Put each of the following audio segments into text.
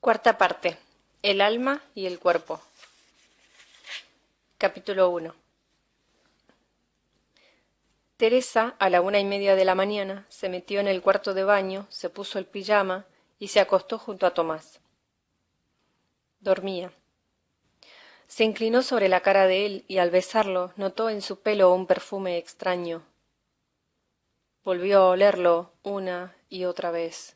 Cuarta parte. El alma y el cuerpo. Capítulo 1. Teresa, a la 1:30 de la mañana, se metió en el cuarto de baño, se puso el pijama y se acostó junto a Tomás. Dormía. Se inclinó sobre la cara de él y al besarlo notó en su pelo un perfume extraño. Volvió a olerlo una y otra vez.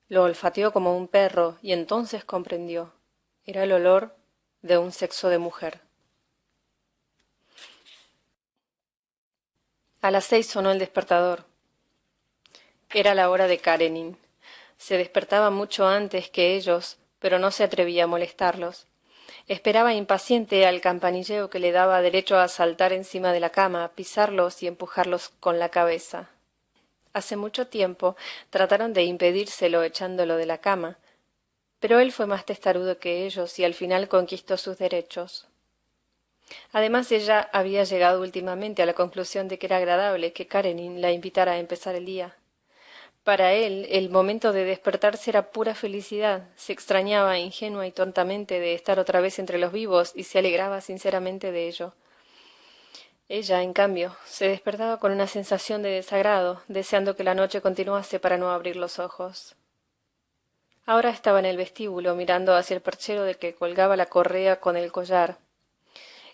Lo olfateó como un perro y entonces comprendió. Era el olor de un sexo de mujer. A las 6 sonó el despertador. Era la hora de Karenin. Se despertaba mucho antes que ellos, pero no se atrevía a molestarlos. Esperaba impaciente al campanilleo que le daba derecho a saltar encima de la cama, pisarlos y empujarlos con la cabeza. Hace mucho tiempo trataron de impedírselo echándolo de la cama, pero él fue más testarudo que ellos y al final conquistó sus derechos. Además, ella había llegado últimamente a la conclusión de que era agradable que Karenin la invitara a empezar el día. Para él, el momento de despertarse era pura felicidad. Se extrañaba ingenua y tontamente de estar otra vez entre los vivos y se alegraba sinceramente de ello. Ella, en cambio, se despertaba con una sensación de desagrado, deseando que la noche continuase para no abrir los ojos. Ahora estaba en el vestíbulo, mirando hacia el perchero del que colgaba la correa con el collar.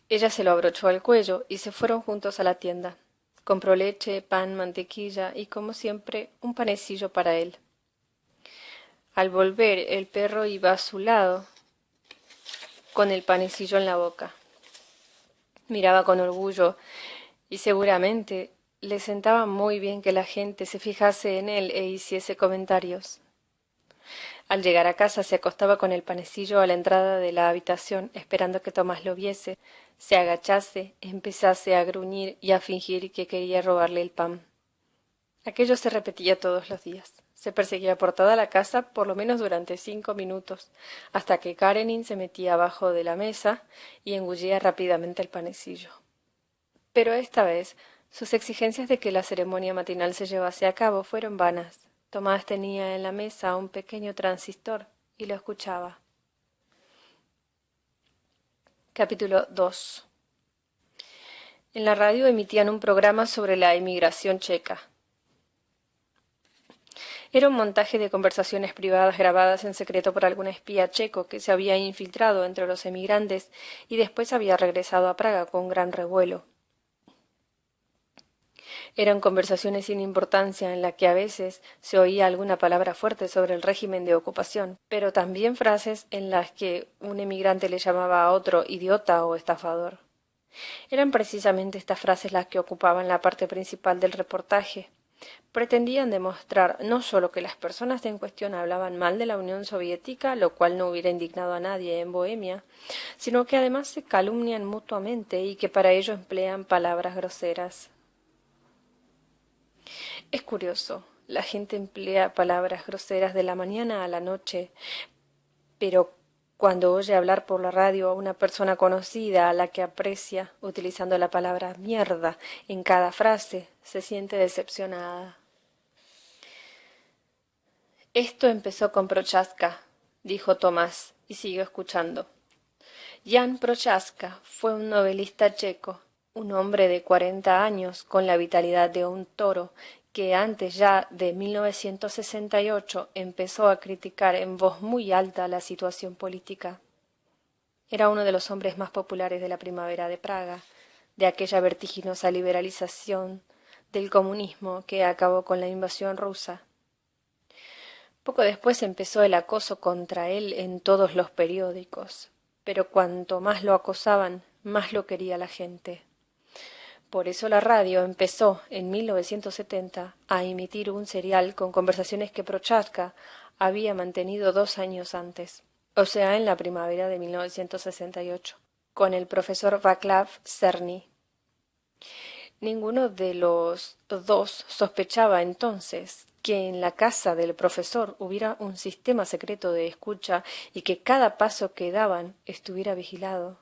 Ella se lo abrochó al cuello y se fueron juntos a la tienda. Compró leche, pan, mantequilla y, como siempre, un panecillo para él. Al volver, el perro iba a su lado, con el panecillo en la boca. Miraba con orgullo y seguramente le sentaba muy bien que la gente se fijase en él e hiciese comentarios. Al llegar a casa se acostaba con el panecillo a la entrada de la habitación, esperando que Tomás lo viese, se agachase, empezase a gruñir y a fingir que quería robarle el pan. Aquello se repetía todos los días. Se perseguía por toda la casa por lo menos durante 5 minutos, hasta que Karenin se metía abajo de la mesa y engullía rápidamente el panecillo. Pero esta vez sus exigencias de que la ceremonia matinal se llevase a cabo fueron vanas. Tomás tenía en la mesa un pequeño transistor y lo escuchaba. Capítulo 2. En la radio emitían un programa sobre la emigración checa. Era un montaje de conversaciones privadas grabadas en secreto por algún espía checo que se había infiltrado entre los emigrantes y después había regresado a Praga con gran revuelo. Eran conversaciones sin importancia en las que a veces se oía alguna palabra fuerte sobre el régimen de ocupación, pero también frases en las que un emigrante le llamaba a otro idiota o estafador. Eran precisamente estas frases las que ocupaban la parte principal del reportaje. Pretendían demostrar no sólo que las personas en cuestión hablaban mal de la Unión Soviética, lo cual no hubiera indignado a nadie en Bohemia, sino que además se calumnian mutuamente y que para ello emplean palabras groseras. Es curioso, la gente emplea palabras groseras de la mañana a la noche, pero cuando oye hablar por la radio a una persona conocida a la que aprecia, utilizando la palabra mierda en cada frase, se siente decepcionada. Esto empezó con Prochaska, dijo Tomás, y siguió escuchando. Jan Prochaska fue un novelista checo, un hombre de 40 años, con la vitalidad de un toro, que antes ya de 1968 empezó a criticar en voz muy alta la situación política. Era uno de los hombres más populares de la primavera de Praga, de aquella vertiginosa liberalización del comunismo que acabó con la invasión rusa. Poco después empezó el acoso contra él en todos los periódicos, pero cuanto más lo acosaban, más lo quería la gente. Por eso la radio empezó, en 1970, a emitir un serial con conversaciones que Prochaska había mantenido 2 años antes, o sea, en la primavera de 1968, con el profesor Václav Czerny. Ninguno de los dos sospechaba entonces que en la casa del profesor hubiera un sistema secreto de escucha y que cada paso que daban estuviera vigilado.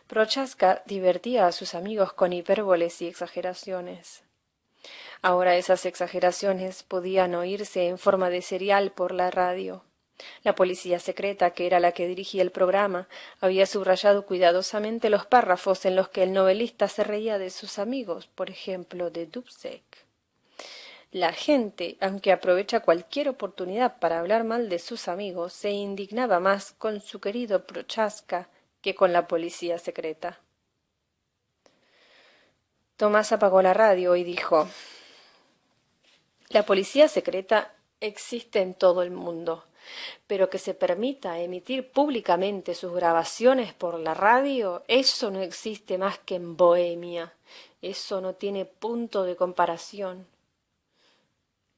Prochaska divertía a sus amigos con hipérboles y exageraciones. Ahora esas exageraciones podían oírse en forma de serial por la radio. La policía secreta, que era la que dirigía el programa, había subrayado cuidadosamente los párrafos en los que el novelista se reía de sus amigos, por ejemplo, de Dubček. La gente, aunque aprovecha cualquier oportunidad para hablar mal de sus amigos, se indignaba más con su querido Prochaska que con la policía secreta. Tomás apagó la radio y dijo: «La policía secreta existe en todo el mundo, pero que se permita emitir públicamente sus grabaciones por la radio, eso no existe más que en Bohemia. Eso no tiene punto de comparación».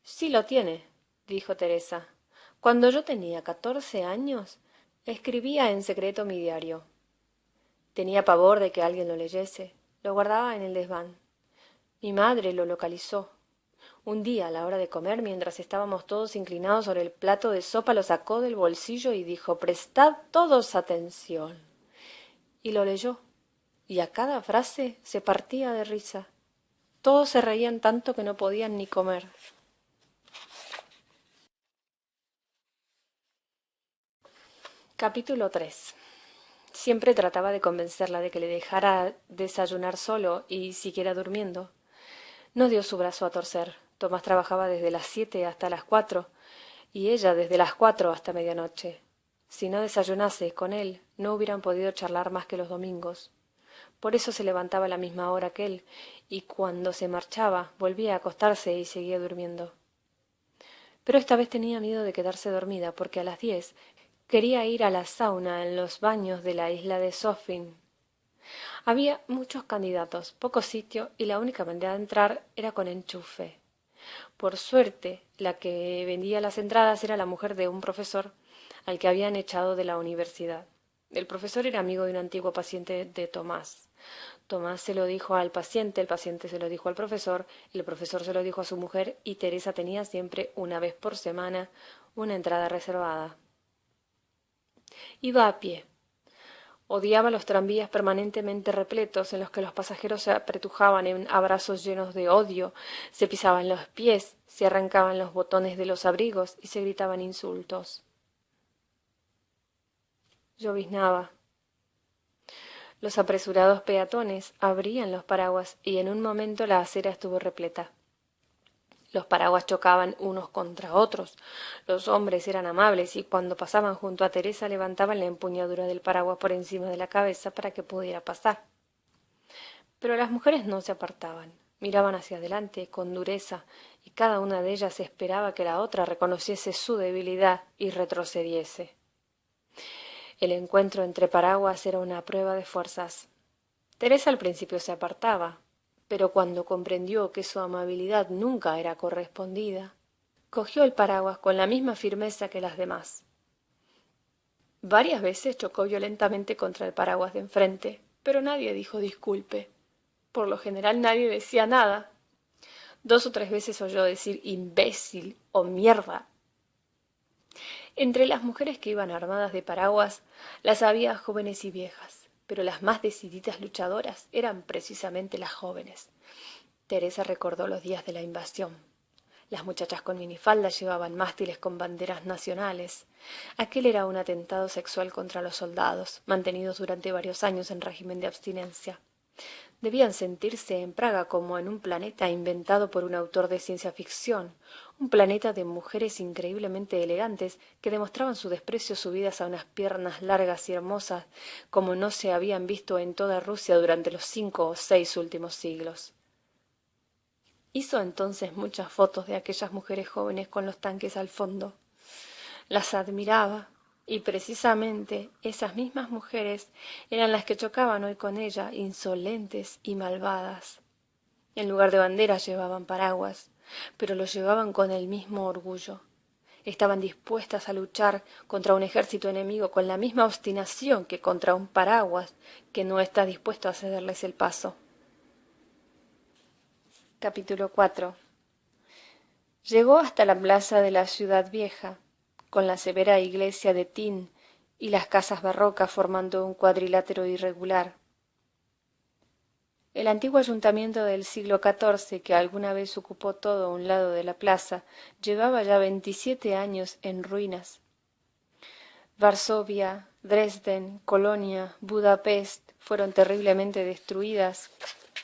«Sí lo tiene», dijo Teresa. «Cuando yo tenía 14 años, escribía en secreto mi diario. Tenía pavor de que alguien lo leyese. Lo guardaba en el desván. Mi madre lo localizó. Un día, a la hora de comer, mientras estábamos todos inclinados sobre el plato de sopa, lo sacó del bolsillo y dijo: «Prestad todos atención». Y lo leyó, y a cada frase se partía de risa. Todos se reían tanto que no podían ni comer. Capítulo 3. Siempre trataba de convencerla de que le dejara desayunar solo y siquiera durmiendo. No dio su brazo a torcer. Tomás trabajaba desde las 7 hasta las 4 y ella desde las 4 hasta medianoche. Si no desayunase con él, no hubieran podido charlar más que los domingos. Por eso se levantaba a la misma hora que él, y cuando se marchaba volvía a acostarse y seguía durmiendo. Pero esta vez tenía miedo de quedarse dormida, porque a las 10 quería ir a la sauna en los baños de la isla de Sofín. Había muchos candidatos, poco sitio, y la única manera de entrar era con enchufe. Por suerte, la que vendía las entradas era la mujer de un profesor al que habían echado de la universidad. El profesor era amigo de un antiguo paciente de Tomás. Tomás se lo dijo al paciente, el paciente se lo dijo al profesor, el profesor se lo dijo a su mujer, y Teresa tenía siempre, una vez por semana, una entrada reservada. Iba a pie. Odiaba los tranvías permanentemente repletos en los que los pasajeros se apretujaban en abrazos llenos de odio, se pisaban los pies, se arrancaban los botones de los abrigos y se gritaban insultos. Lloviznaba. Los apresurados peatones abrían los paraguas y en un momento la acera estuvo repleta. Los paraguas chocaban unos contra otros. Los hombres eran amables y cuando pasaban junto a Teresa levantaban la empuñadura del paraguas por encima de la cabeza para que pudiera pasar. Pero las mujeres no se apartaban, miraban hacia adelante con dureza y cada una de ellas esperaba que la otra reconociese su debilidad y retrocediese. El encuentro entre paraguas era una prueba de fuerzas. Teresa al principio se apartaba, pero cuando comprendió que su amabilidad nunca era correspondida, cogió el paraguas con la misma firmeza que las demás. Varias veces chocó violentamente contra el paraguas de enfrente, pero nadie dijo disculpe. Por lo general nadie decía nada. 2 o 3 veces oyó decir imbécil o mierda. Entre las mujeres que iban armadas de paraguas las había jóvenes y viejas, pero las más decididas luchadoras eran precisamente las jóvenes. Teresa recordó los días de la invasión. Las muchachas con minifaldas llevaban mástiles con banderas nacionales. Aquel era un atentado sexual contra los soldados, mantenidos durante varios años en régimen de abstinencia. Debían sentirse en Praga como en un planeta inventado por un autor de ciencia ficción, un planeta de mujeres increíblemente elegantes que demostraban su desprecio subidas a unas piernas largas y hermosas como no se habían visto en toda Rusia durante los 5 o 6 últimos siglos. Hizo entonces muchas fotos de aquellas mujeres jóvenes con los tanques al fondo. Las admiraba, y precisamente esas mismas mujeres eran las que chocaban hoy con ella, insolentes y malvadas. En lugar de banderas llevaban paraguas, pero los llevaban con el mismo orgullo. Estaban dispuestas a luchar contra un ejército enemigo con la misma obstinación que contra un paraguas que no está dispuesto a cederles el paso. Capítulo 4. Llegó hasta la plaza de la ciudad vieja, con la severa iglesia de Tin y las casas barrocas formando un cuadrilátero irregular. El antiguo ayuntamiento del siglo XIV, que alguna vez ocupó todo un lado de la plaza, llevaba ya 27 años en ruinas. Varsovia, Dresden, Colonia, Budapest fueron terriblemente destruidas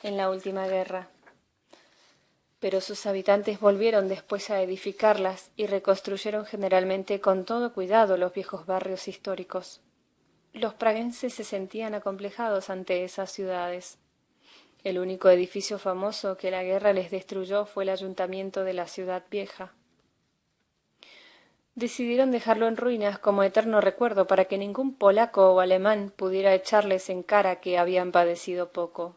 en la última guerra, pero sus habitantes volvieron después a edificarlas y reconstruyeron generalmente con todo cuidado los viejos barrios históricos. Los praguenses se sentían acomplejados ante esas ciudades. El único edificio famoso que la guerra les destruyó fue el ayuntamiento de la ciudad vieja. Decidieron dejarlo en ruinas como eterno recuerdo para que ningún polaco o alemán pudiera echarles en cara que habían padecido poco.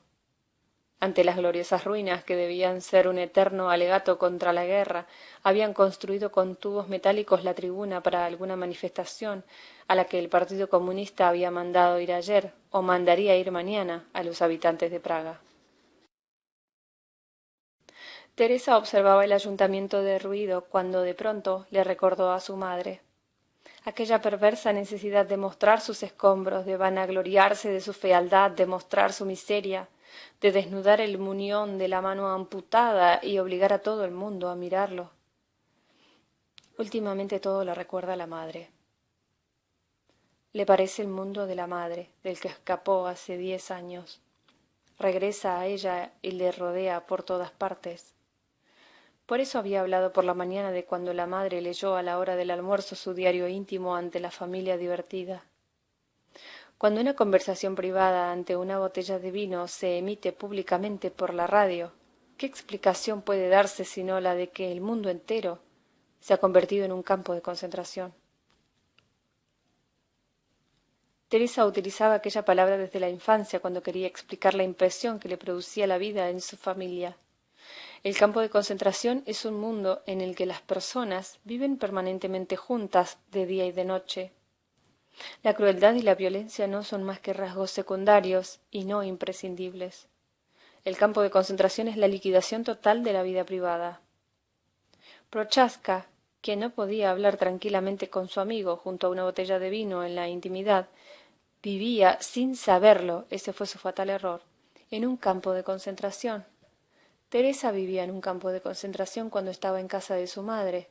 Ante las gloriosas ruinas que debían ser un eterno alegato contra la guerra, habían construido con tubos metálicos la tribuna para alguna manifestación a la que el Partido Comunista había mandado ir ayer o mandaría ir mañana a los habitantes de Praga. Teresa observaba el ayuntamiento derruido cuando de pronto le recordó a su madre. Aquella perversa necesidad de mostrar sus escombros, de vanagloriarse de su fealdad, de mostrar su miseria, de desnudar el muñón de la mano amputada y obligar a todo el mundo a mirarlo. Últimamente todo lo recuerda la madre. Le parece el mundo de la madre, del que escapó hace 10 años. Regresa a ella y le rodea por todas partes. Por eso había hablado por la mañana de cuando la madre leyó a la hora del almuerzo su diario íntimo ante la familia divertida. Cuando una conversación privada ante una botella de vino se emite públicamente por la radio, ¿qué explicación puede darse sino la de que el mundo entero se ha convertido en un campo de concentración? Teresa utilizaba aquella palabra desde la infancia cuando quería explicar la impresión que le producía la vida en su familia. El campo de concentración es un mundo en el que las personas viven permanentemente juntas de día y de noche. La crueldad y la violencia no son más que rasgos secundarios y no imprescindibles. El campo de concentración es la liquidación total de la vida privada. Prochaska, que no podía hablar tranquilamente con su amigo junto a una botella de vino en la intimidad, vivía, sin saberlo, ese fue su fatal error, en un campo de concentración. Teresa vivía en un campo de concentración cuando estaba en casa de su madre.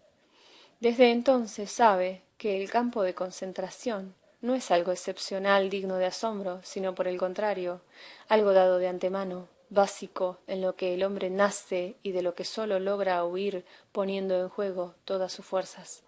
Desde entonces sabe que el campo de concentración no es algo excepcional digno de asombro, sino por el contrario, algo dado de antemano, básico, en lo que el hombre nace y de lo que sólo logra huir poniendo en juego todas sus fuerzas.